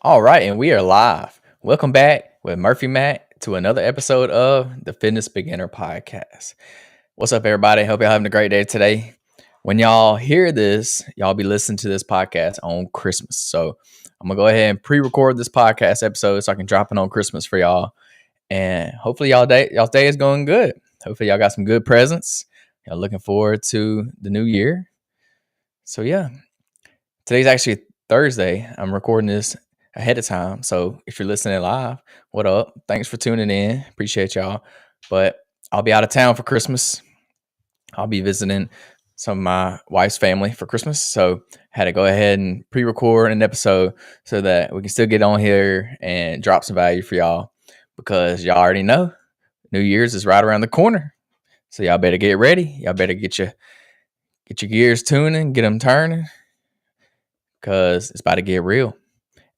All right, and we are live. Welcome back with Murphy Matt to another episode of the Fitness Beginner Podcast. What's up, everybody? Hope y'all having a great day today. When y'all hear this, y'all be listening to this podcast on Christmas. So I'm gonna go ahead and pre-record this podcast episode so I can drop it on Christmas for y'all. And hopefully y'all's day is going good. Hopefully y'all got some good presents. Y'all looking forward to the new year. So yeah, today's actually Thursday. I'm recording this ahead of time. So if you're listening live, what up? Thanks for tuning in. Appreciate y'all. But I'll be out of town for Christmas. I'll be visiting some of my wife's family for Christmas. So had to go ahead and pre-record an episode so that we can still get on here and drop some value for y'all because y'all already know New Year's is right around the corner. So y'all better get ready. Y'all better get your gears tuning, get them turning because it's about to get real.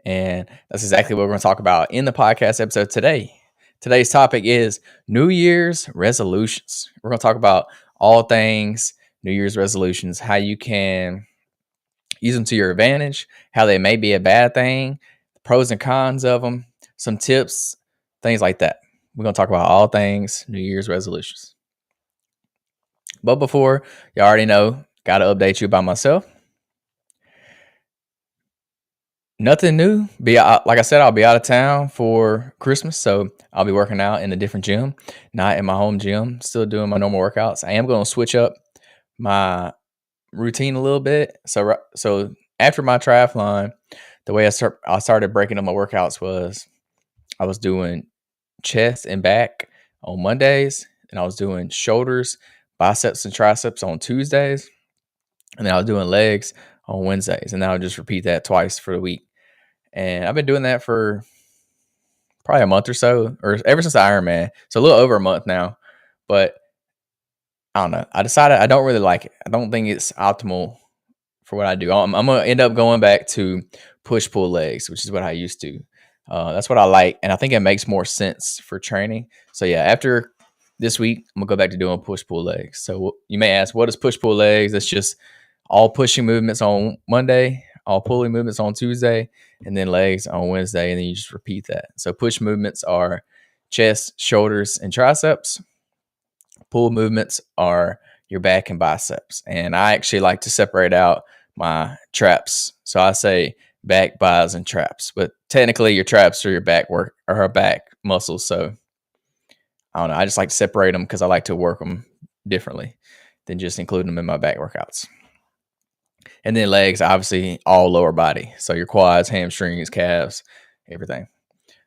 And that's exactly what we're going to talk about in the podcast episode today. Today's topic is New Year's resolutions. We're going to talk about all things New Year's resolutions, how you can use them to your advantage, how they may be a bad thing, the pros and cons of them, some tips, things like that. We're going to talk about all things New Year's resolutions. But before, you already know, got to update you about myself. Nothing new. Like I said, I'll be out of town for Christmas, so I'll be working out in a different gym, not in my home gym. Still doing my normal workouts. I am going to switch up my routine a little bit. So after my triathlon, the way I started breaking up my workouts was I was doing chest and back on Mondays, and I was doing shoulders, biceps, and triceps on Tuesdays, and then I was doing legs on Wednesdays, and then I'll just repeat that twice for the week. And I've been doing that for probably a month or so, or ever since the Ironman. So a little over a month now. But I don't know. I decided I don't really like it. I don't think it's optimal for what I do. I'm going to end up going back to push pull legs, which is what I used to. That's what I like. And I think it makes more sense for training. So yeah, after this week, I'm going to go back to doing push pull legs. So you may ask, what is push pull legs? That's just all pushing movements on Monday, all pulling movements on Tuesday, and then legs on Wednesday, and then you just repeat that. So push movements are chest, shoulders, and triceps. Pull movements are your back and biceps. And I actually like to separate out my traps. So I say back, bis, and traps. But technically your traps are your back work or back muscles. So I don't know. I just like to separate them because I like to work them differently than just including them in my back workouts. And then legs, obviously, all lower body. So your quads, hamstrings, calves, everything.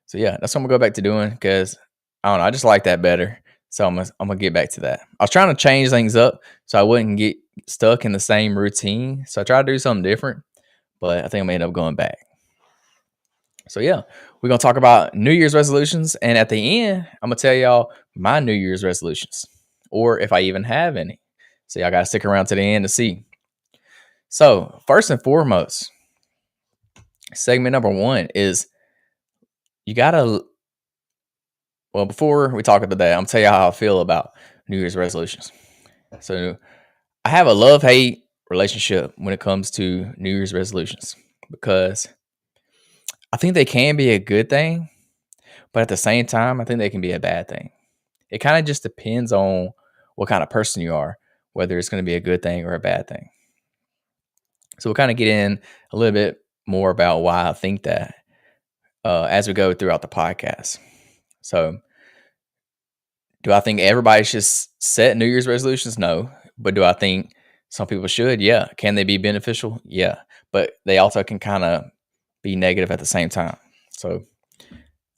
So yeah, that's what I'm gonna go back to doing because I don't know. I just like that better. So I'm gonna get back to that. I was trying to change things up so I wouldn't get stuck in the same routine. So I tried to do something different, but I think I'm gonna end up going back. So yeah, we're gonna talk about New Year's resolutions, and at the end, I'm gonna tell y'all my New Year's resolutions, or if I even have any. So y'all gotta stick around to the end to see. So first and foremost, segment number one is you gotta. Well, before we talk about that, I'm gonna tell you how I feel about New Year's resolutions. So I have a love-hate relationship when it comes to New Year's resolutions because I think they can be a good thing, but at the same time, I think they can be a bad thing. It kind of just depends on what kind of person you are, whether it's going to be a good thing or a bad thing. So we'll kind of get in a little bit more about why I think that as we go throughout the podcast. So do I think everybody should set New Year's resolutions? No. But do I think some people should? Yeah. Can they be beneficial? Yeah. But they also can kind of be negative at the same time. So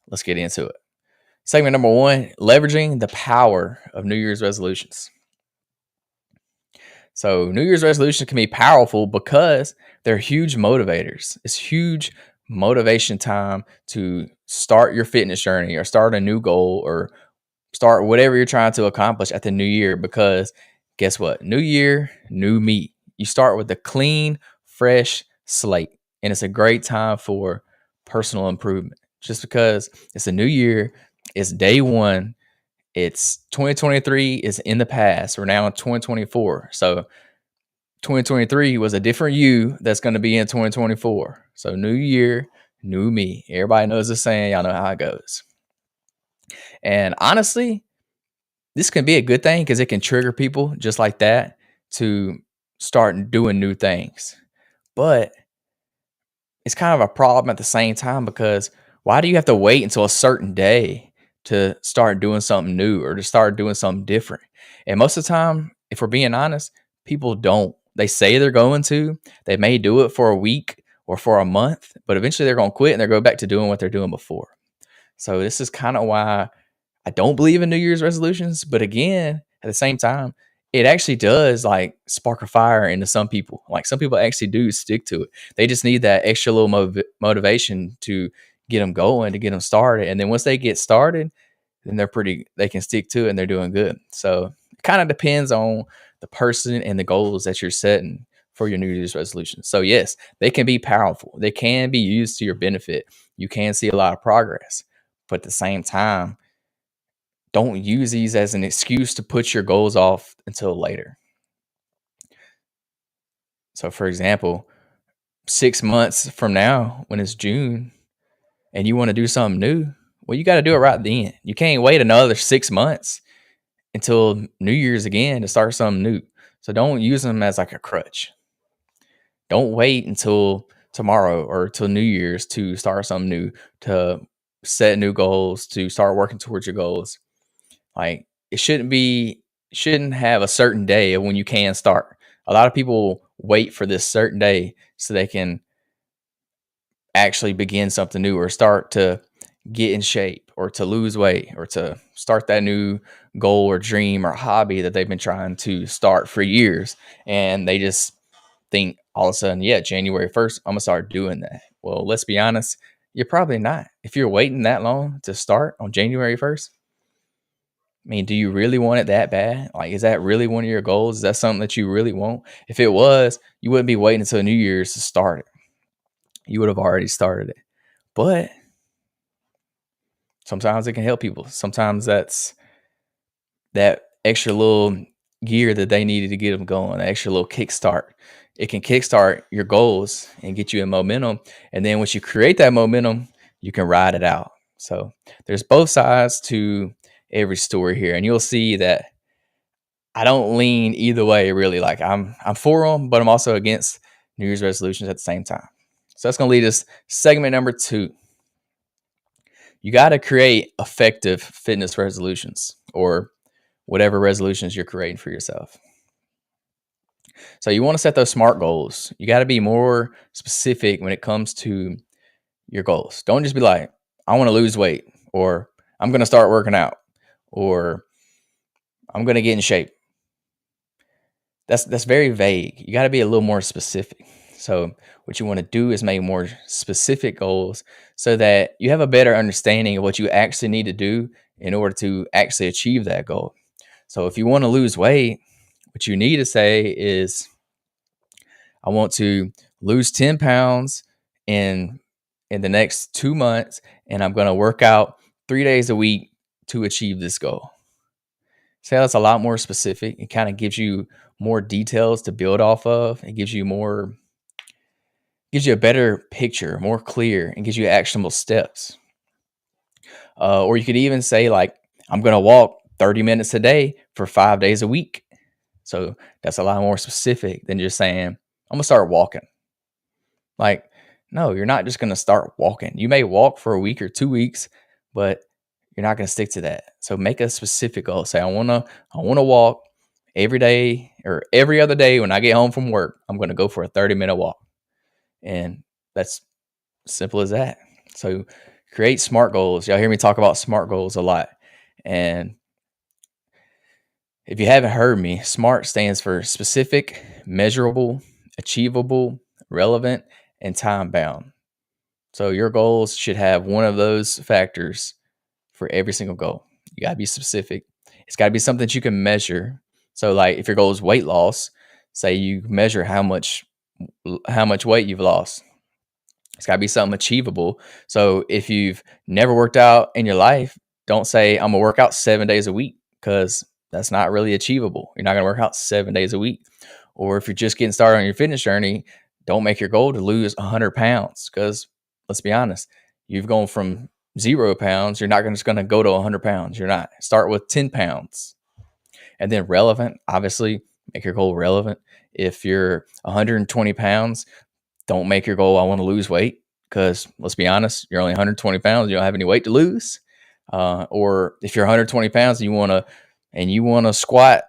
let's get into it. Segment number one, leveraging the power of New Year's resolutions. So New Year's resolutions can be powerful because they're huge motivators. It's huge motivation time to start your fitness journey or start a new goal or start whatever you're trying to accomplish at the new year, because guess what? New year, new me. You start with a clean, fresh slate. And it's a great time for personal improvement. Just because it's a new year, it's day one, it's 2023 is in the past. We're now in 2024. So 2023 was a different you that's going to be in 2024. So new year, new me. Everybody knows the saying. Y'all know how it goes. And honestly, this can be a good thing because it can trigger people just like that to start doing new things. But it's kind of a problem at the same time because why do you have to wait until a certain day to start doing something new or to start doing something different? And most of the time, if we're being honest, people don't. They say they're going to, they may do it for a week or for a month, but eventually they're going to quit and they're going back to doing what they're doing before. So this is kind of why I don't believe in New Year's resolutions, but again, at the same time, it actually does like spark a fire into some people. Like some people actually do stick to it. They just need that extra little motivation to get them going, to get them started. And then once they get started, then they can stick to it and they're doing good. So it kind of depends on the person and the goals that you're setting for your New Year's resolution. So yes, they can be powerful. They can be used to your benefit. You can see a lot of progress, but at the same time, don't use these as an excuse to put your goals off until later. So, for example, 6 months from now, when it's June and you want to do something new, well, you got to do it right then. You can't wait another 6 months until New Year's again to start something new. So, don't use them as like a crutch. Don't wait until tomorrow or till New Year's to start something new, to set new goals, to start working towards your goals. Like it shouldn't have a certain day of when you can start. A lot of people wait for this certain day so they can actually begin something new or start to get in shape or to lose weight or to start that new goal or dream or hobby that they've been trying to start for years. And they just think all of a sudden, yeah, January 1st, I'm gonna start doing that. Well, let's be honest, you're probably not. If you're waiting that long to start on January 1st, I mean, do you really want it that bad? Like, is that really one of your goals? Is that something that you really want? If it was, you wouldn't be waiting until New Year's to start it. You would have already started it. But sometimes it can help people. Sometimes that's that extra little gear that they needed to get them going, that extra little kickstart. It can kickstart your goals and get you in momentum. And then once you create that momentum, you can ride it out. So there's both sides to every story here. And you'll see that I don't lean either way really. Like I'm for them, but I'm also against New Year's resolutions at the same time. So that's gonna lead us segment number 2. You got to create effective fitness resolutions or whatever resolutions you're creating for yourself. So you want to set those SMART goals. You got to be more specific when it comes to your goals. Don't just be like, I want to lose weight, or I'm going to start working out, or I'm going to get in shape. That's very vague. You got to be a little more specific. So what you want to do is make more specific goals so that you have a better understanding of what you actually need to do in order to actually achieve that goal. So if you want to lose weight, what you need to say is, I want to lose 10 pounds in the next 2 months, and I'm going to work out 3 days a week to achieve this goal. Say that's a lot more specific. It kind of gives you more details to build off of. It gives you a better picture, more clear, and gives you actionable steps. Or you could even say like, I'm going to walk 30 minutes a day for 5 days a week. So that's a lot more specific than just saying, I'm going to start walking. Like, no, you're not just going to start walking. You may walk for a week or 2 weeks, but you're not going to stick to that. So make a specific goal. Say, I want to walk every day or every other day when I get home from work. I'm going to go for a 30-minute walk. And that's simple as that. So create SMART goals. Y'all hear me talk about SMART goals a lot. And if you haven't heard me, SMART stands for specific, measurable, achievable, relevant, and time bound. So your goals should have one of those factors for every single goal. You got to be specific. It's got to be something that you can measure. So like if your goal is weight loss, say you measure how much weight you've lost. It's got to be something achievable. So if you've never worked out in your life, don't say I'm going to work out 7 days a week, because that's not really achievable. You're not going to work out 7 days a week. Or if you're just getting started on your fitness journey, don't make your goal to lose 100 pounds, because let's be honest, you've gone from 0 pounds. You're not just going to go to 100 pounds. You're not. Start with 10 pounds. And then relevant, obviously, make your goal relevant. If you're 120 pounds, don't make your goal, I want to lose weight, because let's be honest, you're only 120 pounds. You don't have any weight to lose. Or if you're 120 pounds and you want to squat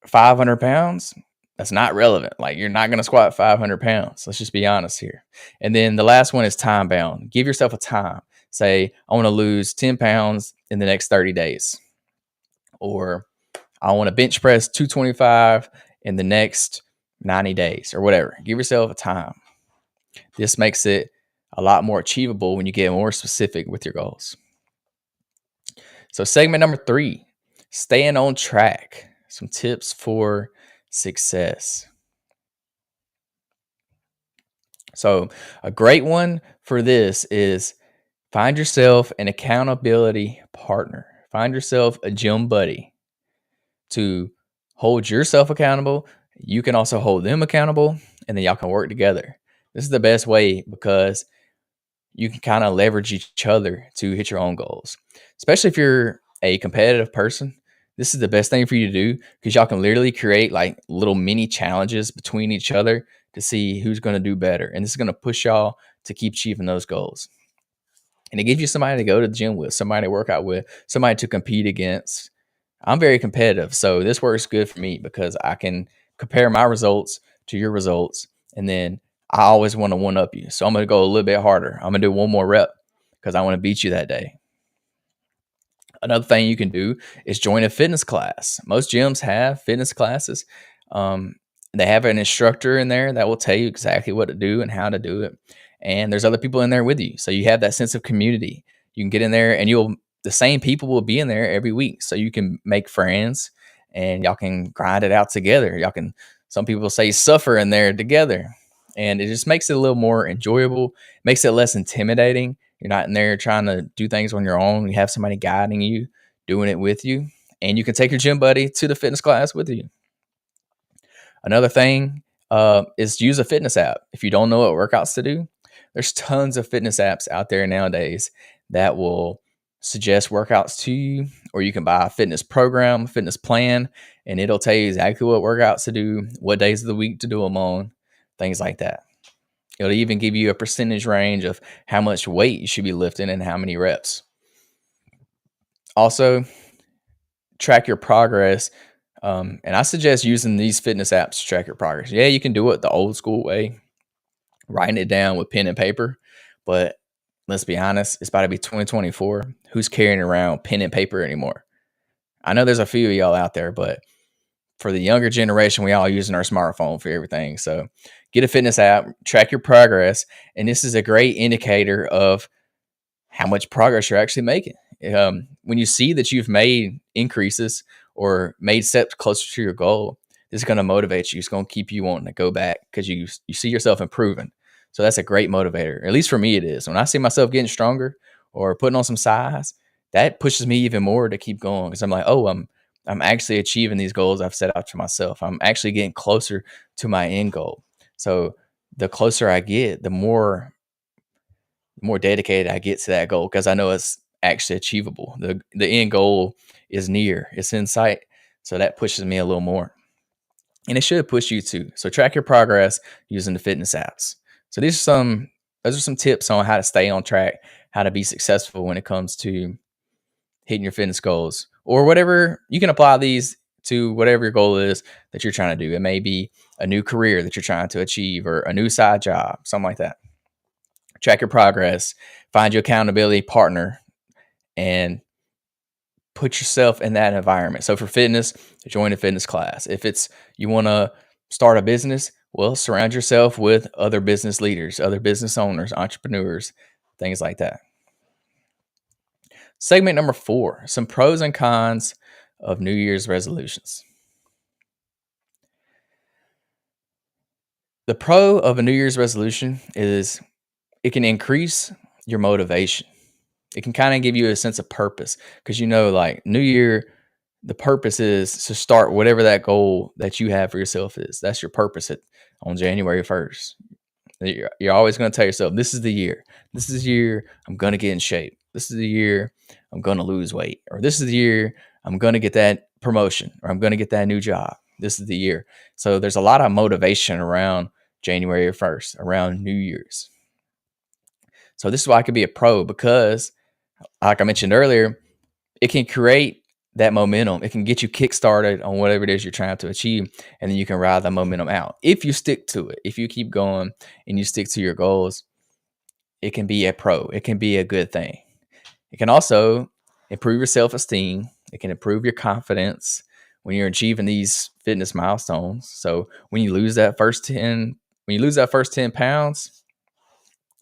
500 pounds, that's not relevant. Like, you're not going to squat 500 pounds. Let's just be honest here. And then the last one is time bound. Give yourself a time. Say, I want to lose 10 pounds in the next 30 days. Or I want to bench press 225 in the next 90 days or whatever. Give yourself a time. This makes it a lot more achievable when you get more specific with your goals. So segment number 3, staying on track. Some tips for success. So a great one for this is find yourself an accountability partner. Find yourself a gym buddy to hold yourself accountable. You can also hold them accountable, and then y'all can work together. This is the best way because you can kind of leverage each other to hit your own goals. Especially if you're a competitive person, this is the best thing for you to do, because y'all can literally create like little mini challenges between each other to see who's going to do better. And this is going to push y'all to keep achieving those goals. And it gives you somebody to go to the gym with, somebody to work out with, somebody to compete against. I'm very competitive, so this works good for me because I can compare my results to your results, and then I always want to one up you. So I'm going to go a little bit harder. I'm going to do one more rep because I want to beat you that day. Another thing you can do is join a fitness class. Most gyms have fitness classes. They have an instructor in there that will tell you exactly what to do and how to do it. And there's other people in there with you. So you have that sense of community. You can get in there and the same people will be in there every week. So you can make friends and y'all can grind it out together. Some people say suffer in there together. And it just makes it a little more enjoyable, makes it less intimidating. You're not in there trying to do things on your own. You have somebody guiding you, doing it with you, and you can take your gym buddy to the fitness class with you. Another thing is use a fitness app. If you don't know what workouts to do, there's tons of fitness apps out there nowadays that will suggest workouts to you, or you can buy a fitness program, fitness plan, and it'll tell you exactly what workouts to do, what days of the week to do them on, things like that. It'll even give you a percentage range of how much weight you should be lifting and how many reps. Also, track your progress. And I suggest using these fitness apps to track your progress. Yeah, you can do it the old school way, writing it down with pen and paper. But let's be honest, it's about to be 2024. Who's carrying around pen and paper anymore? I know there's a few of y'all out there, but for the younger generation, we all using our smartphone for everything. So get a fitness app, track your progress, and this is a great indicator of how much progress you're actually making. When you see that you've made increases or made steps closer to your goal, this is going to motivate you. It's going to keep you wanting to go back because you see yourself improving. So that's a great motivator. At least for me, it is. When I see myself getting stronger or putting on some size, that pushes me even more to keep going, because I'm like, oh, I'm actually achieving these goals I've set out for myself. I'm actually getting closer to my end goal. So the closer I get, the more dedicated I get to that goal, because I know it's actually achievable. The end goal is near, it's in sight. So that pushes me a little more. And it should push you too. So track your progress using the fitness apps. So those are some tips on how to stay on track, how to be successful when it comes to hitting your fitness goals, or whatever. You can apply these to whatever your goal is that you're trying to do. It may be a new career that you're trying to achieve, or a new side job, something like that. Track your progress, find your accountability partner, and put yourself in that environment. So for fitness, join a fitness class. If it's you want to start a business, well, surround yourself with other business leaders, other business owners, entrepreneurs, things like that. Segment number 4, some pros and cons of New Year's resolutions. The pro of a New Year's resolution is it can increase your motivation. It can kind of give you a sense of purpose, because like New Year, the purpose is to start whatever that goal that you have for yourself is. That's your purpose on January 1st. You're always going to tell yourself, this is the year. This is the year I'm going to get in shape. This is the year I'm going to lose weight. Or this is the year I'm going to get that promotion, or I'm going to get that new job. This is the year. So there's a lot of motivation around January 1st, around New Year's. So this is why I could be a pro, because like I mentioned earlier, it can create that momentum. It can get you kickstarted on whatever it is you're trying to achieve. And then you can ride that momentum out. If you stick to it, if you keep going and you stick to your goals, it can be a pro. It can be a good thing. It can also improve your self-esteem. It can improve your confidence when you're achieving these fitness milestones. So when you lose that first 10 pounds,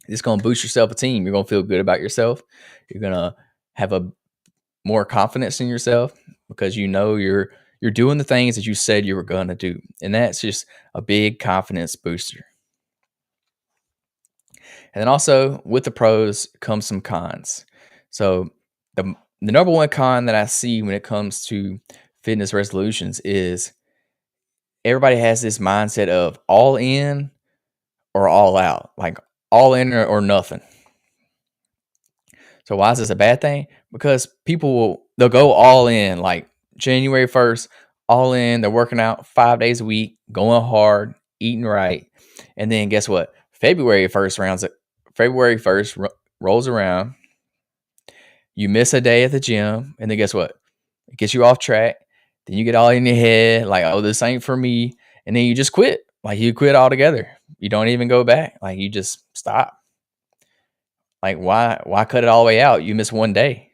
it's going to boost your self-esteem. You're going to feel good about yourself. You're going to have a more confidence in yourself, because you know you're doing the things that you said you were going to do. And that's just a big confidence booster. And then also with the pros comes some cons. So the number one con that I see when it comes to fitness resolutions is everybody has this mindset of all in or all out, like all in or nothing. So why is this a bad thing? Because they'll go all in, like January 1st, all in. They're working out 5 days a week, going hard, eating right. And then guess what? February 1st rolls around. You miss a day at the gym, and then guess what? It gets you off track. Then you get all in your head, like, oh, this ain't for me. And then you just quit. Like, you quit altogether. You don't even go back. Like, you just stop. Like, why cut it all the way out? You miss one day.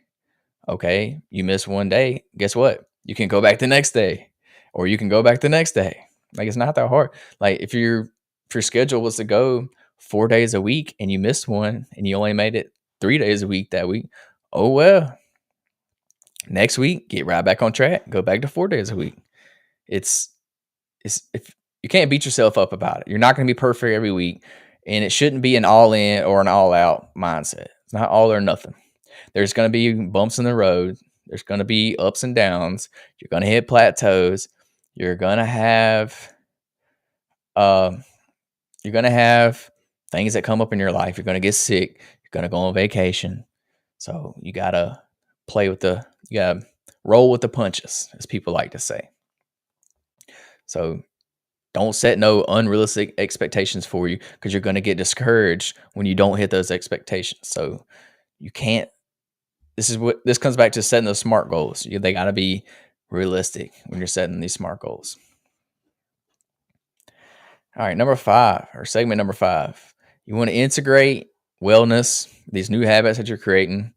Okay, you miss one day. Guess what? You can go back the next day, or you can go back the next day. Like, it's not that hard. Like, if your schedule was to go 4 days a week and you missed one and you only made it 3 days a week that week, oh well. Next week, get right back on track. Go back to 4 days a week. It's if you can't beat yourself up about it. You're not going to be perfect every week, and it shouldn't be an all in or an all out mindset. It's not all or nothing. There's going to be bumps in the road. There's going to be ups and downs. You're going to hit plateaus. You're going to have things that come up in your life. You're going to get sick. You're going to go on vacation. So you got to roll with the punches, as people like to say. So don't set no unrealistic expectations for you, because you're going to get discouraged when you don't hit those expectations. So you can't. This comes back to setting those SMART goals. They got to be realistic when you're setting these SMART goals. All right, segment number 5. You want to integrate wellness, these new habits that you're creating,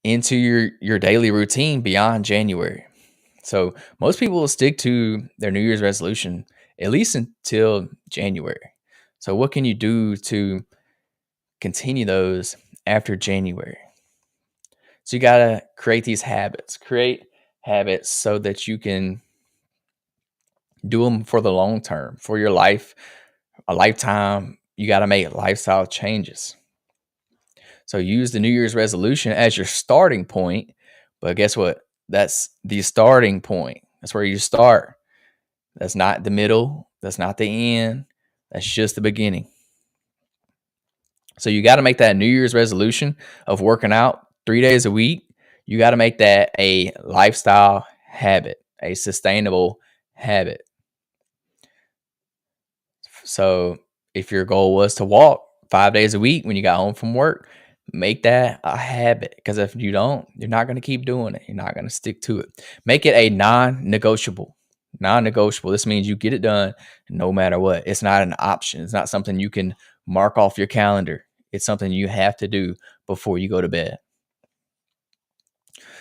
into your daily routine beyond January. So most people will stick to their New Year's resolution at least until January. So what can you do to continue those after January? So you got to create these habits. Create habits so that you can do them for the long term, for your life, a lifetime. You got to make lifestyle changes. So use the New Year's resolution as your starting point. But guess what? That's the starting point. That's where you start. That's not the middle. That's not the end. That's just the beginning. So you got to make that New Year's resolution of working out 3 days a week. You got to make that a lifestyle habit, a sustainable habit. So if your goal was to walk 5 days a week when you got home from work, make that a habit, because if you don't, you're not going to keep doing it. You're not going to stick to it. Make it a non-negotiable. Non-negotiable. This means you get it done no matter what. It's not an option. It's not something you can mark off your calendar. It's something you have to do before you go to bed.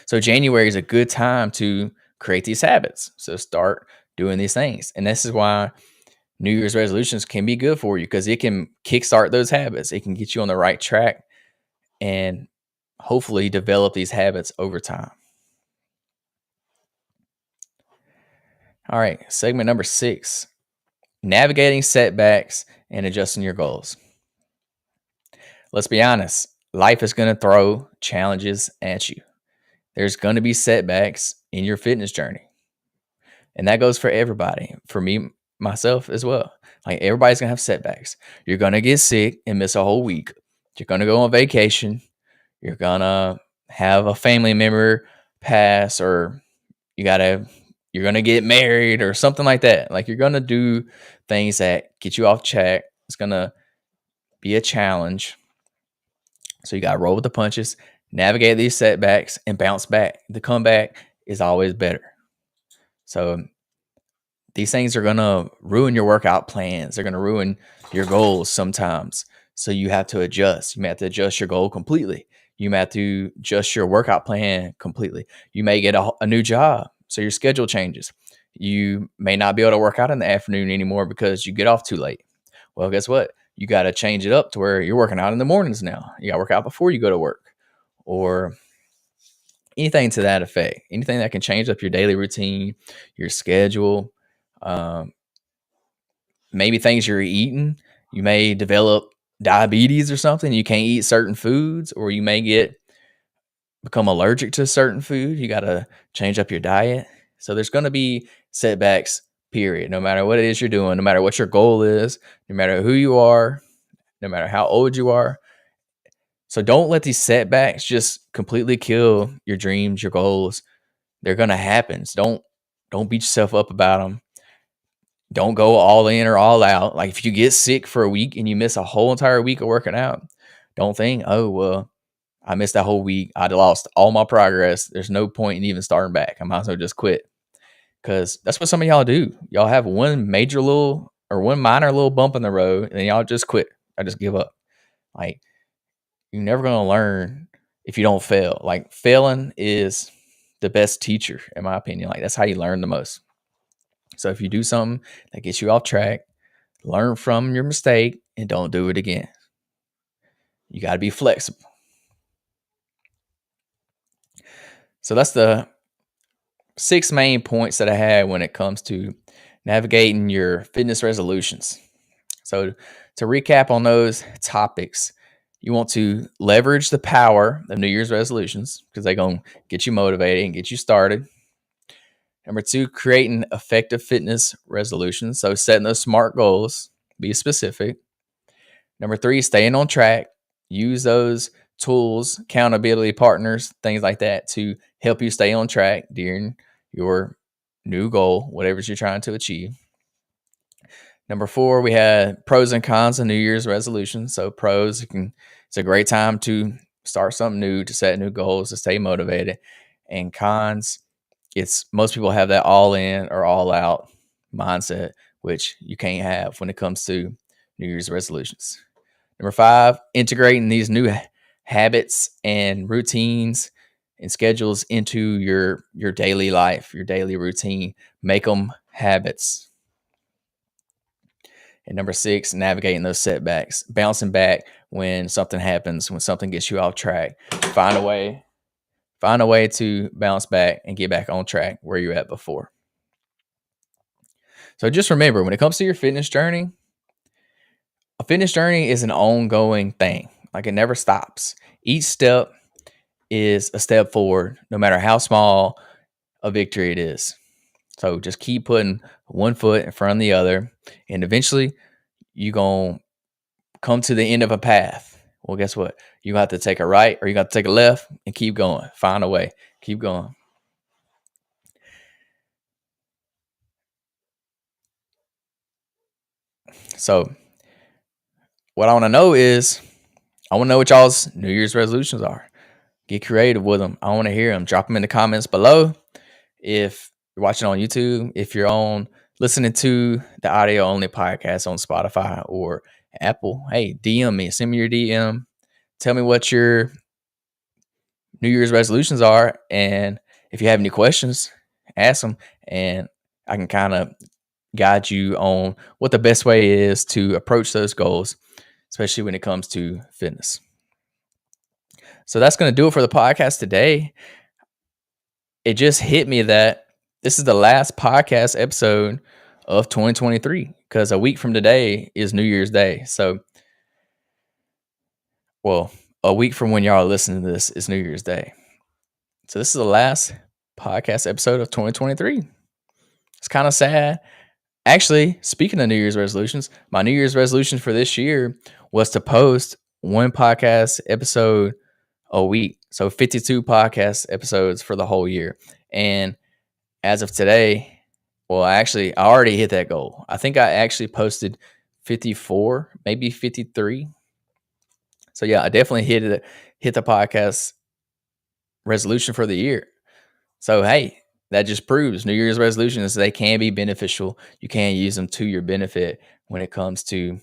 So January is a good time to create these habits. So start doing these things. And this is why New Year's resolutions can be good for you, because it can kickstart those habits. It can get you on the right track and hopefully develop these habits over time. All right, segment number 6, navigating setbacks and adjusting your goals. Let's be honest, life is going to throw challenges at you. There's going to be setbacks in your fitness journey. And that goes for everybody, for me, myself as well. Like everybody's gonna have setbacks. You're gonna get sick and miss a whole week. You're gonna go on vacation. You're gonna have a family member pass, or you gotta you're gonna get married or something like that. Like you're gonna do things that get you off track. It's gonna be a challenge. So you gotta roll with the punches, navigate these setbacks, and bounce back. The comeback is always better. So these things are going to ruin your workout plans. They're going to ruin your goals sometimes. So you have to adjust. You may have to adjust your goal completely. You may have to adjust your workout plan completely. You may get a new job, so your schedule changes. You may not be able to work out in the afternoon anymore because you get off too late. Well, guess what? You got to change it up to where you're working out in the mornings now. You got to work out before you go to work, or anything to that effect. Anything that can change up your daily routine, your schedule, um, maybe things you're eating. You may develop diabetes or something. You can't eat certain foods, or you may become allergic to certain food. You got to change up your diet. So there's going to be setbacks, period. No matter what it is you're doing, no matter what your goal is, no matter who you are, no matter how old you are. So don't let these setbacks just completely kill your dreams, your goals. They're going to happen. So don't beat yourself up about them. Don't go all in or all out. Like if you get sick for a week and you miss a whole entire week of working out, don't think, oh, well, I missed that whole week. I lost all my progress. There's no point in even starting back. I might as well just quit. Because that's what some of y'all do. Y'all have one major little or one minor little bump in the road, and then y'all just quit. I just give up. Like you're never going to learn if you don't fail. Like failing is the best teacher, in my opinion. Like that's how you learn the most. So if you do something that gets you off track, learn from your mistake and don't do it again. You got to be flexible. So that's the 6 main points that I had when it comes to navigating your fitness resolutions. So to recap on those topics, you want to leverage the power of New Year's resolutions because they're going to get you motivated and get you started. Number 2, creating effective fitness resolutions. So setting those smart goals, be specific. Number 3, staying on track. Use those tools, accountability partners, things like that to help you stay on track during your new goal, whatever you're trying to achieve. Number 4, we had pros and cons of New Year's resolutions. So pros, it's a great time to start something new, to set new goals, to stay motivated. And cons, it's most people have that all in or all out mindset, which you can't have when it comes to New Year's resolutions. Number 5, integrating these new habits and routines and schedules into your daily life, your daily routine. Make them habits. And number 6, navigating those setbacks, bouncing back when something happens, when something gets you off track. Find a way to bounce back and get back on track where you're at before. So just remember, when it comes to your fitness journey, a fitness journey is an ongoing thing. Like it never stops. Each step is a step forward, no matter how small a victory it is. So just keep putting one foot in front of the other, and eventually you're going to come to the end of a path. Well, guess what? You have to take a right or you got to take a left and keep going. Find a way. Keep going. So what I want to know is, I want to know what y'all's New Year's resolutions are. Get creative with them. I want to hear them. Drop them in the comments below. If you're watching on YouTube, if you're listening to the audio only podcast on Spotify or Apple, hey, DM me. Send me your DM. Tell me what your New Year's resolutions are. And if you have any questions, ask them. And I can kind of guide you on what the best way is to approach those goals, especially when it comes to fitness. So that's going to do it for the podcast today. It just hit me that this is the last podcast episode of 2023 because a week from today is New Year's Day. So, well, a week from when y'all are listening to this is New Year's Day. So this is the last podcast episode of 2023. It's kind of sad. Actually, speaking of New Year's resolutions, my New Year's resolution for this year was to post one podcast episode a week. So 52 podcast episodes for the whole year. And as of today, well, I already hit that goal. I think I actually posted 54, maybe 53. So yeah, I definitely hit the podcast resolution for the year. So hey, that just proves New Year's resolutions, they can be beneficial. You can use them to your benefit when it comes to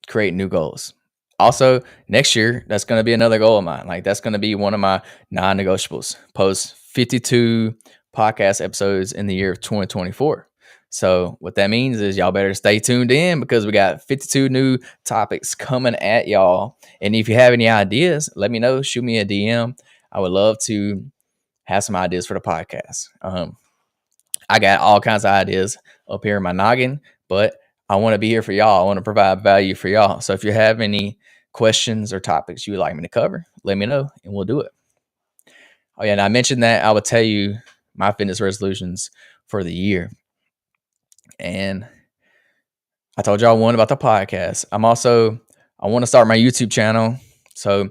create new goals. Also, next year, that's going to be another goal of mine. Like, that's going to be one of my non negotiables. Post 52 podcast episodes in the year of 2024. So, what that means is y'all better stay tuned in because we got 52 new topics coming at y'all. And if you have any ideas, let me know. Shoot me a DM. I would love to have some ideas for the podcast. I got all kinds of ideas up here in my noggin, but I want to be here for y'all. I want to provide value for y'all. So if you have any questions or topics you would like me to cover, let me know and we'll do it. Oh yeah, and I mentioned that I would tell you my fitness resolutions for the year. And I told y'all one about the podcast. I want to start my YouTube channel. So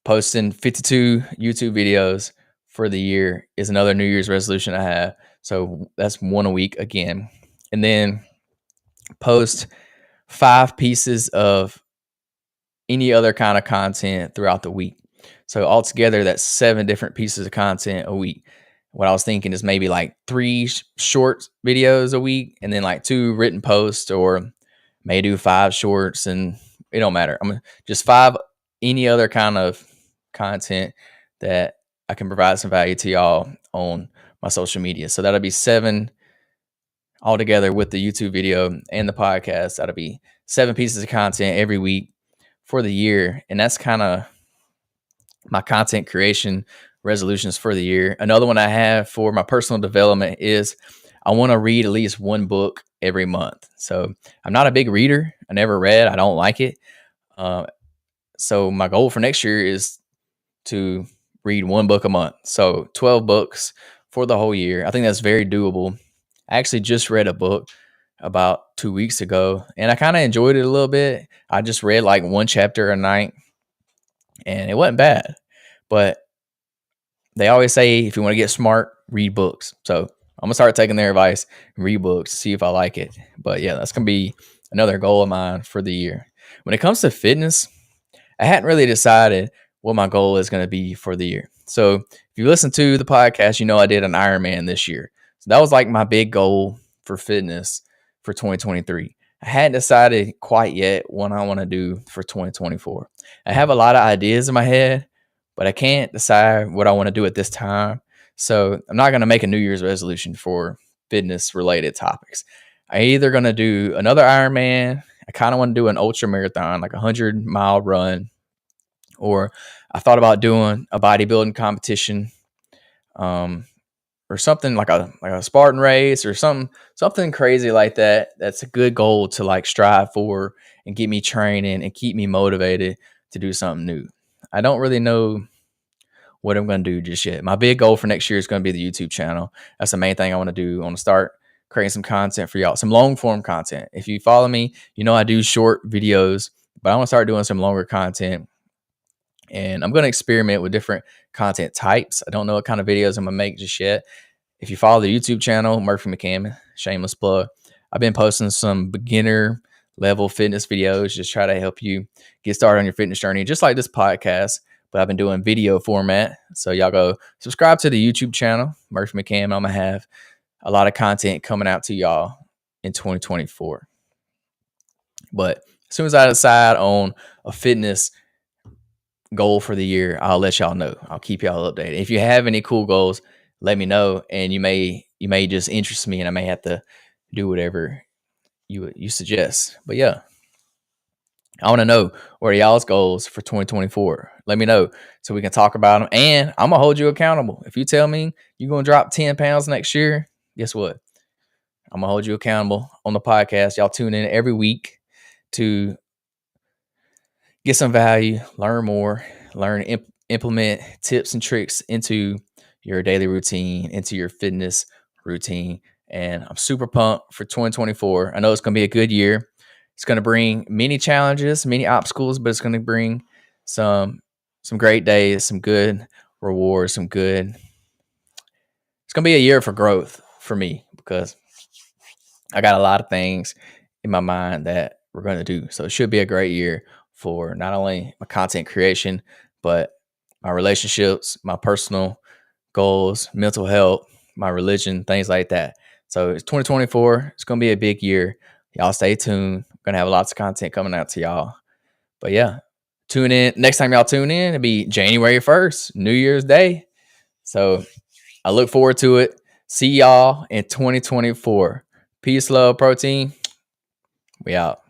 posting 52 YouTube videos for the year is another New Year's resolution I have. So that's one a week again. And then post 5 pieces of any other kind of content throughout the week. So altogether, that's 7 different pieces of content a week. What I was thinking is maybe like 3 short videos a week, and then like 2 written posts, or may do 5 shorts, and it don't matter. I'm just 5 any other kind of content that I can provide some value to y'all on my social media. So that'll be 7 altogether with the YouTube video and the podcast. That'll be 7 pieces of content every week for the year. And that's kind of my content creation resolutions for the year. Another one I have for my personal development is I want to read at least one book every month. So I'm not a big reader. I never read. I don't like it. So my goal for next year is to read one book a month. So 12 books for the whole year. I think that's very doable. I actually just read a book about 2 weeks ago and I kind of enjoyed it a little bit. I just read like one chapter a night and it wasn't bad. But they always say if you want to get smart, read books. So I'm gonna start taking their advice, read books, see if I like it. But yeah, that's gonna be another goal of mine for the year. When it comes to fitness, I hadn't really decided what my goal is going to be for the year. So if you listen to the podcast, you know I did an Ironman this year. So that was like my big goal for fitness for 2023. I hadn't decided quite yet what I want to do for 2024. I have a lot of ideas in my head, but I can't decide what I want to do at this time. So I'm not going to make a New Year's resolution for fitness related topics. I either going to do another Ironman. I kind of want to do an ultra marathon, like a 100-mile run, or I thought about doing a bodybuilding competition, or something like a Spartan race or something crazy like that. That's a good goal to like strive for and get me training and keep me motivated to do something new. I don't really know what I'm going to do just yet. My big goal for next year is going to be the YouTube channel. That's the main thing I want to do. I want to start creating some content for y'all, some long form content. If you follow me, you know I do short videos, but I want to start doing some longer content. And I'm going to experiment with different content types. I don't know what kind of videos I'm going to make just yet. If you follow the YouTube channel, Murphy McCammon, shameless plug, I've been posting some beginner level fitness videos, just try to help you get started on your fitness journey, just like this podcast. But I've been doing video format. So y'all go subscribe to the YouTube channel, Murphy McCammon. I'm going to have a lot of content coming out to y'all in 2024. But as soon as I decide on a fitness goal for the year, I'll let y'all know. I'll keep y'all updated. If you have any cool goals, let me know, and you may just interest me, and I may have to do whatever you suggest. But yeah, I want to know what are y'all's goals for 2024. Let me know so we can talk about them, and I'm gonna hold you accountable. If you tell me you're gonna drop 10 pounds next year, guess what? I'm gonna hold you accountable on the podcast. Y'all tune in every week to get some value, learn more, implement tips and tricks into your daily routine, into your fitness routine. and I'm super pumped for 2024. I know it's going to be a good year. It's going to bring many challenges, many obstacles, but it's going to bring some great days, some good rewards, some good. It's going to be a year for growth for me because I got a lot of things in my mind that we're going to do. So it should be a great year for not only my content creation, but my relationships, my personal goals, mental health, my religion, things like that. So it's 2024. It's going to be a big year. Y'all stay tuned. I'm going to have lots of content coming out to y'all. But yeah, tune in. Next time y'all tune in, it'll be January 1st, New Year's Day. So I look forward to it. See y'all in 2024. Peace, love, protein. We out.